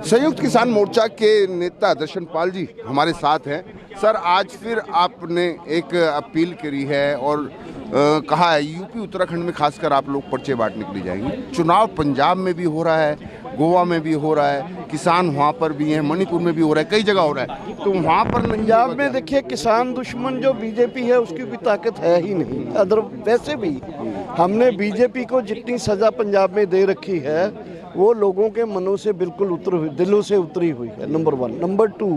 संयुक्त किसान मोर्चा के नेता दर्शन पाल जी हमारे साथ हैं। सर, आज फिर आपने एक अपील करी है और कहा है यूपी उत्तराखंड में खासकर आप लोग पर्चे बांटने के लिए जाएंगे। चुनाव पंजाब में भी हो रहा है, गोवा में भी हो रहा है, किसान वहाँ पर भी हैं, मणिपुर में भी हो रहा है, कई जगह हो रहा है, तो वहाँ पर नहीं। पंजाब में देखिए, किसान दुश्मन जो बीजेपी है उसकी कोई ताकत है ही नहीं। अदर वैसे भी हमने बीजेपी को जितनी सज़ा पंजाब में दे रखी है वो लोगों के मनों से बिल्कुल दिलों से उतरी हुई है, नंबर 1। नंबर 2,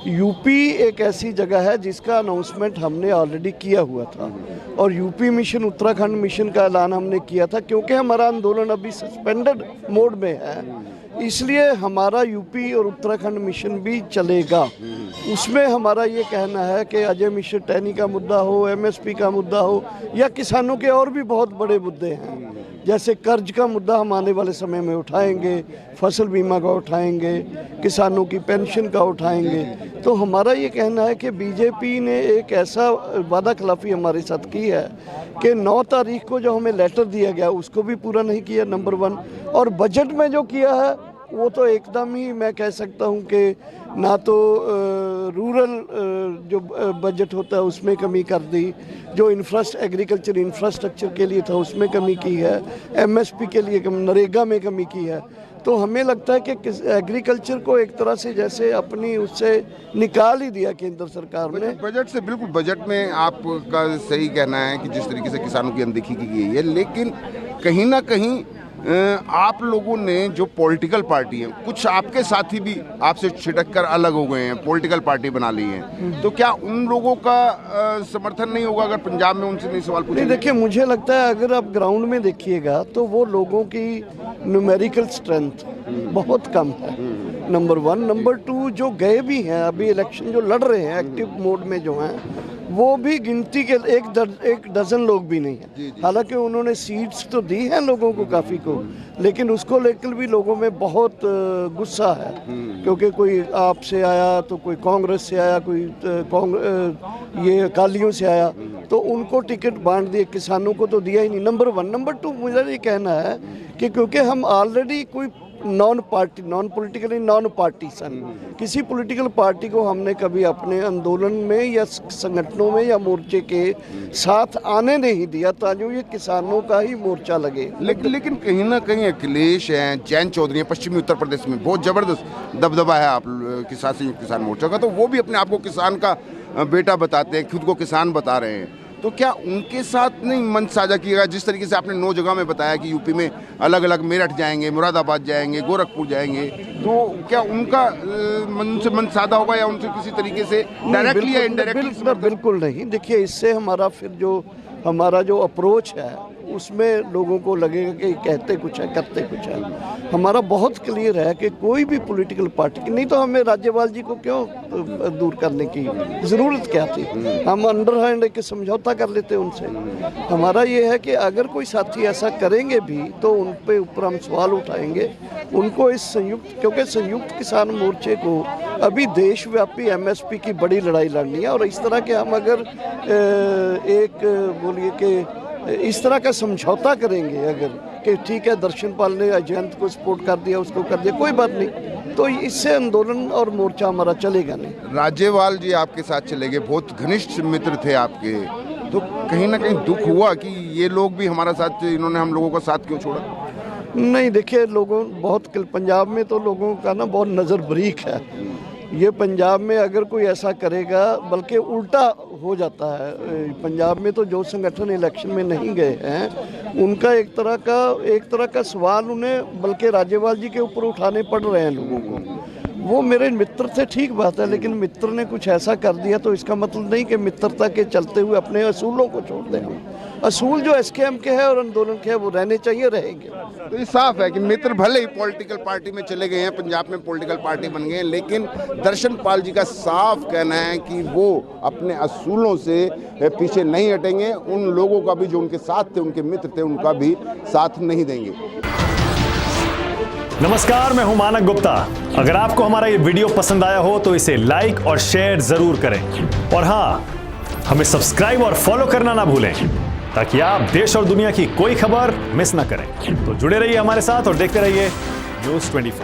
यूपी एक ऐसी जगह है जिसका अनाउंसमेंट हमने ऑलरेडी किया हुआ था और यूपी मिशन, उत्तराखंड मिशन का ऐलान हमने किया था। क्योंकि हमारा आंदोलन अभी सस्पेंडेड मोड में है, इसलिए हमारा यूपी और उत्तराखंड मिशन भी चलेगा। उसमें हमारा ये कहना है कि अजय मिश्र टैनी का मुद्दा हो, एमएसपी का मुद्दा हो, या किसानों के और भी बहुत बड़े मुद्दे हैं, जैसे कर्ज का मुद्दा हम आने वाले समय में उठाएंगे, फसल बीमा का उठाएंगे, किसानों की पेंशन का उठाएंगे। तो हमारा ये कहना है कि बीजेपी ने एक ऐसा वादा खिलाफी हमारे साथ की है कि 9 तारीख को जो हमें लेटर दिया गया उसको भी पूरा नहीं किया, नंबर 1। और बजट में जो किया है वो तो एकदम ही मैं कह सकता हूँ कि ना तो रूरल जो बजट होता है उसमें कमी कर दी, जो एग्रीकल्चर इंफ्रास्ट्रक्चर के लिए था उसमें कमी की है, एमएसपी के लिए नरेगा में कमी की है। तो हमें लगता है कि एग्रीकल्चर को एक तरह से जैसे अपनी उससे निकाल ही दिया केंद्र सरकार ने बजट से। बिल्कुल, बजट में आपका सही कहना है कि जिस तरीके से किसानों की अनदेखी की गई है, लेकिन कहीं ना कहीं आप लोगों ने जो पॉलिटिकल पार्टी है, कुछ आपके साथी भी आपसे छिटक कर अलग हो गए हैं, पॉलिटिकल पार्टी बना ली है, तो क्या उन लोगों का समर्थन नहीं होगा अगर पंजाब में उनसे नहीं सवाल पूछे? नहीं, देखिए, मुझे लगता है अगर आप ग्राउंड में देखिएगा तो वो लोगों की न्यूमेरिकल स्ट्रेंथ बहुत कम है, नंबर 1। नंबर 2, जो गए भी हैं अभी इलेक्शन जो लड़ रहे हैं एक्टिव मोड में जो हैं, वो भी गिनती के एक डजन लोग भी नहीं हैं। हालांकि उन्होंने सीट्स तो दी हैं लोगों को काफ़ी को, लेकिन उसको लेकर भी लोगों में बहुत गुस्सा है। क्योंकि कोई आप से आया तो कोई कांग्रेस से आया, कोई ये अकालियों से आया, तो उनको टिकट बांट दिए, किसानों को तो दिया ही नहीं, नंबर 1। नंबर 2, मुझे ये कहना है कि क्योंकि हम ऑलरेडी कोई नॉन पार्टीसन किसी पॉलिटिकल पार्टी को हमने कभी अपने आंदोलन में या संगठनों में या मोर्चे के साथ आने नहीं दिया ताकि ये किसानों का ही मोर्चा लगे। लेकिन कहीं ना कहीं अखिलेश हैं, जयंत चौधरी हैं, पश्चिमी उत्तर प्रदेश में बहुत जबरदस्त दबदबा है आप संयुक्त किसान मोर्चा का, तो वो भी अपने आप को किसान का बेटा बताते हैं, खुद को किसान बता रहे हैं। तो क्या उनके साथ नहीं मंच साझा किएगा? जिस तरीके से आपने 9 जगह में बताया कि यूपी में अलग अलग मेरठ जाएंगे, मुरादाबाद जाएंगे, गोरखपुर जाएंगे, तो क्या उनका मंच साधा होगा या उनसे किसी तरीके से डायरेक्टली या इनडायरेक्टली? बिल्कुल नहीं। देखिए, इससे हमारा जो अप्रोच है उसमें लोगों को लगेगा कि कहते कुछ है करते कुछ है। हमारा बहुत क्लियर है कि कोई भी पॉलिटिकल पार्टी, नहीं तो हमें राज्यपाल जी को क्यों दूर करने की ज़रूरत क्या थी? हम अंडर हैंड एक समझौता कर लेते उनसे। हमारा ये है कि अगर कोई साथी ऐसा करेंगे भी तो उन पे ऊपर हम सवाल उठाएंगे। उनको इस क्योंकि संयुक्त किसान मोर्चे को अभी देशव्यापी एमएसपी की बड़ी लड़ाई लड़नी है, और इस तरह के हम अगर बोलिए कि इस तरह का समझौता करेंगे अगर कि ठीक है दर्शन पाल ने जयंत को सपोर्ट कर दिया, उसको कर दिया, कोई बात नहीं, तो इससे आंदोलन और मोर्चा हमारा चलेगा नहीं। राज्यपाल जी आपके साथ चले गए, बहुत घनिष्ठ मित्र थे आपके, तो कहीं ना कहीं दुख हुआ कि ये लोग भी हमारा साथ, इन्होंने हम लोगों का साथ क्यों छोड़ा? नहीं, देखिए, पंजाब में तो लोगों का ना बहुत नज़र बरीक है। ये पंजाब में अगर कोई ऐसा करेगा, बल्कि उल्टा हो जाता है। पंजाब में तो जो संगठन इलेक्शन में नहीं गए हैं उनका एक तरह का सवाल उन्हें बल्कि राज्यपाल जी के ऊपर उठाने पड़ रहे हैं लोगों को। वो मेरे मित्र थे, ठीक बात है, लेकिन मित्र ने कुछ ऐसा कर दिया तो इसका मतलब नहीं कि मित्रता के चलते हुए अपने असूलों को छोड़ दें। हम असूल जो एसकेएम के हैं और आंदोलन के हैं वो रहने चाहिए, रहेंगे। तो ये साफ है कि मित्र भले ही पॉलिटिकल पार्टी में चले गए हैं, पंजाब में पॉलिटिकल पार्टी बन गए हैं, लेकिन दर्शन पाल जी का साफ कहना है कि वो अपने असूलों से पीछे नहीं हटेंगे। उन लोगों का भी जो उनके साथ थे, उनके मित्र थे, उनका भी साथ नहीं देंगे। नमस्कार, मैं हूं मानक गुप्ता। अगर आपको हमारा ये वीडियो पसंद आया हो तो इसे लाइक और शेयर जरूर करें, और हाँ, हमें सब्सक्राइब और फॉलो करना ना भूलें ताकि आप देश और दुनिया की कोई खबर मिस ना करें। तो जुड़े रहिए हमारे साथ और देखते रहिए News 24।